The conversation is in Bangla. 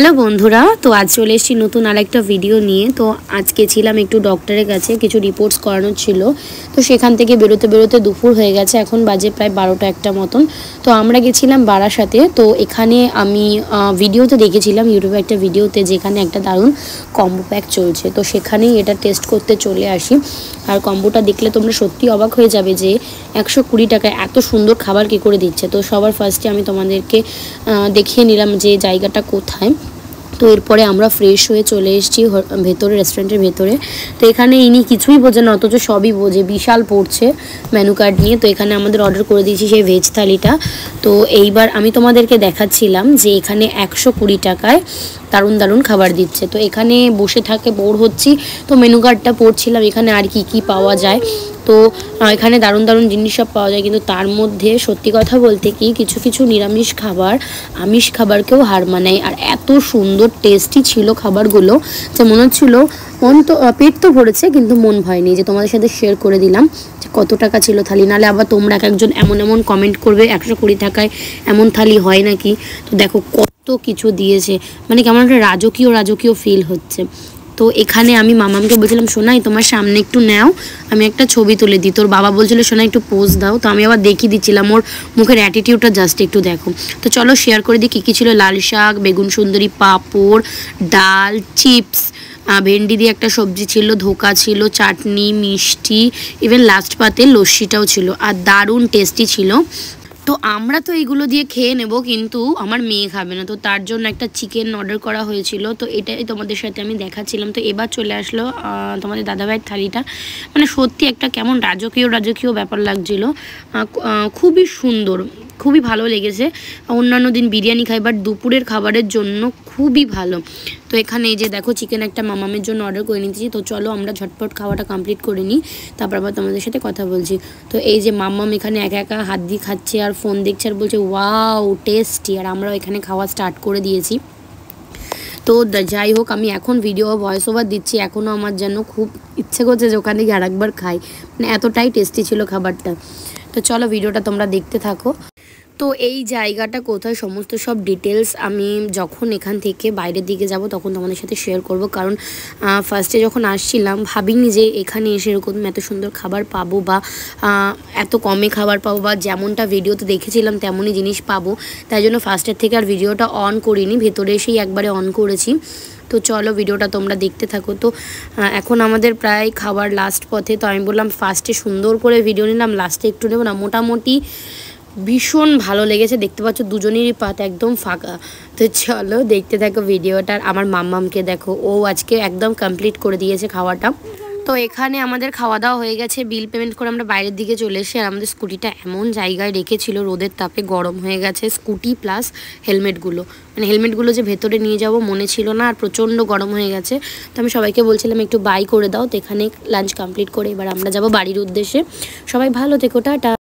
হ্যালো বন্ধুরা, তো আজ চলে এসেছি নতুন আরেকটা ভিডিও নিয়ে। তো আজকে ছিলাম একটু ডক্টরের কাছে, কিছু রিপোর্টস করানোর ছিল। তো সেখান থেকে বেরোতে বেরোতে দুপুর হয়ে গেছে, এখন বাজে প্রায় 12টা একটা মতন। তো আমরা গেছিলাম বারাসাতে। তো এখানে আমি ভিডিওতে দেখেছিলাম, ইউটিউবে একটা ভিডিওতে, যেখানে একটা দারুণ কম্বো প্যাক চলছে। তো সেখানেই এটা টেস্ট করতে চলে আসি। আর কম্বোটা দেখলে তোমরা সত্যি অবাক হয়ে যাবে যে 120 টাকায় এত সুন্দর খাবার কী করে দিচ্ছে। তো সবার ফার্স্টে আমি তোমাদেরকে দেখিয়ে নিলাম যে জায়গাটা কোথায়। তো এরপরে আমরা ফ্রেশ হয়ে চলে এসেছি ভেতরে, রেস্টুরেন্টের ভেতরে। তো এখানে ইনি কিছুই বোঝে না, অথচ সবই বোঝে, বিশাল পড়ছে মেনু কার্ড নিয়ে। তো এখানে আমাদের অর্ডার করে দিয়েছি সেই ভেজ থালিটা। তো এইবার আমি তোমাদেরকে দেখাচ্ছিলাম যে এখানে 120 টাকায় দারুণ দারুণ খাবার দিচ্ছে। তো এখানে বসে থাকে বোর হচ্ছি, তো মেনু কার্ডটা পড়ছিলাম এখানে আর কি কি পাওয়া যায়। তো এখানে দারুণ দারুণ জিনিস সব পাওয়া যায়, কিন্তু তার মধ্যে সত্যি কথা বলতে কি কিছু কিছু নিরামিষ খাবার আমিষ খাবারকেও হার মানায়। আর এত সুন্দর টেস্টি ছিল খাবারগুলো যে মনে হচ্ছিল মন তো পেট তো ভরেছে, কিন্তু মন ভয়নি। যে তোমাদের সাথে শেয়ার করে দিলাম যে কত টাকা ছিল থালি, নাহলে আবার তোমরা এক একজন এমন এমন কমেন্ট করবে 120 টাকায় এমন থালি হয় নাকি। তো দেখো কত কিছু দিয়েছে, মানে কেমন একটা রাজকীয় রাজকীয় ফিল হচ্ছে। তো এখানে আমি মামামকে বলছিলাম, সোনাই তোমার সামনে একটু নাও, আমি একটা ছবি তুলে দিই। তোর বাবা বলছিল সোনা একটু পোজ দাও। তো আমি আবার দেখিয়ে দিচ্ছিলাম, ওর মুখের অ্যাটিটিউডটা জাস্ট একটু দেখো। তো চলো শেয়ার করে দিই কী কী ছিল। লাল শাক, বেগুন সুন্দরী, পাঁপড়, ডাল, চিপস, ভেন্ডি দিয়ে একটা সবজি ছিল, ধোকা ছিল, চাটনি, মিষ্টি, ইভেন লাস্ট পাতে লস্যিটাও ছিল। আর দারুণ টেস্টি ছিল। তো আমরা তো এইগুলো দিয়ে খেয়ে নেব, কিন্তু আমার মেয়ে খাবে না। তো তার জন্য একটা চিকেন অর্ডার করা হয়েছিল। তো এটাই তোমাদের সাথে আমি দেখাচ্ছিলাম। তো এবার চলে আসলো তোমাদের দাদাভাইয়ের থালিটা। মানে সত্যি একটা কেমন রাজকীয় রাজকীয় ব্যাপার লাগছিল। খুবই সুন্দর, খুবই ভালো লেগেছে। অন্যান্য দিন বিরিয়ানি খাই, বাট দুপুরের খাবারের জন্য খুবই ভালো। তো এখানে এই যে দেখো চিকেন একটা মামামের জন্য অর্ডার করে নিতেছি। তো চলো আমরা ঝটপট খাওয়াটা কমপ্লিট করে নিই, তারপর আবার তোমাদের সাথে কথা বলছি। তো এই যে মামাম এখানে একা একা হাত দিয়ে খাচ্ছে আর ফোন দেখছে আর বলছে ওয়াও টেস্টি। আর আমরাও এখানে খাওয়া স্টার্ট করে দিয়েছি। তো যাই হোক, আমি এখন ভিডিও ভয়েস ওভার দিচ্ছি, এখনও আমার যেন খুব ইচ্ছে করছে যে ওখানে গিয়ে আরেকবার খাই, মানে এতটাই টেস্টি ছিল খাবারটা। তো চলো ভিডিওটা তোমরা দেখতে থাকো। তো এই জায়গাটা কোথায় সমস্ত সব ডিটেলস আমি যখন এখান থেকে বাইরের দিকে যাব তখন তোমাদের সাথে শেয়ার করব। কারণ ফার্স্টে যখন আসছিলাম ভাবিনি যে এখানে এসে এরকম এত সুন্দর খাবার পাবো, বা এত কমে খাবার পাবো, বা যেমনটা ভিডিওতে দেখেছিলাম তেমনই জিনিস পাবো। তাই জন্য ফার্স্টের থেকে আর ভিডিওটা অন করিনি, ভেতরে এসেই একবারে অন করেছি। তো চলো ভিডিওটা তোমরা দেখতে থাকো। তো এখন আমাদের প্রায় খাবার লাস্ট পথে। তো আমি বললাম ফার্স্টে সুন্দর করে ভিডিও নিলাম, লাস্টে একটু নেবো না। মোটামুটি ভীষণ ভালো লেগেছে, দেখতে পাচ্ছ দুজনেরই পাত একদম ফাঁকা। তো চলো দেখতে থাকো ভিডিওটা। আমার মাম্মামকে দেখো, ও আজকে একদম কমপ্লিট করে দিয়েছে খাওয়াটা। তো এখানে আমাদের খাওয়া দাওয়া হয়ে গেছে, বিল পেমেন্ট করে আমরা বাইরের দিকে চলে এসে, আর আমাদের স্কুটিটা এমন জায়গায় রেখেছিল, রোদের তাপে গরম হয়ে গেছে স্কুটি প্লাস হেলমেটগুলো। মানে হেলমেটগুলো যে ভেতরে নিয়ে যাব মনে ছিল না, আর প্রচণ্ড গরম হয়ে গেছে। তো আমি সবাইকে বলছিলাম একটু বাই করে দাও। তো এখানে লাঞ্চ কমপ্লিট করে এবার আমরা যাব বাড়ির উদ্দেশ্যে। সবাই ভালো থেকো, টাটা।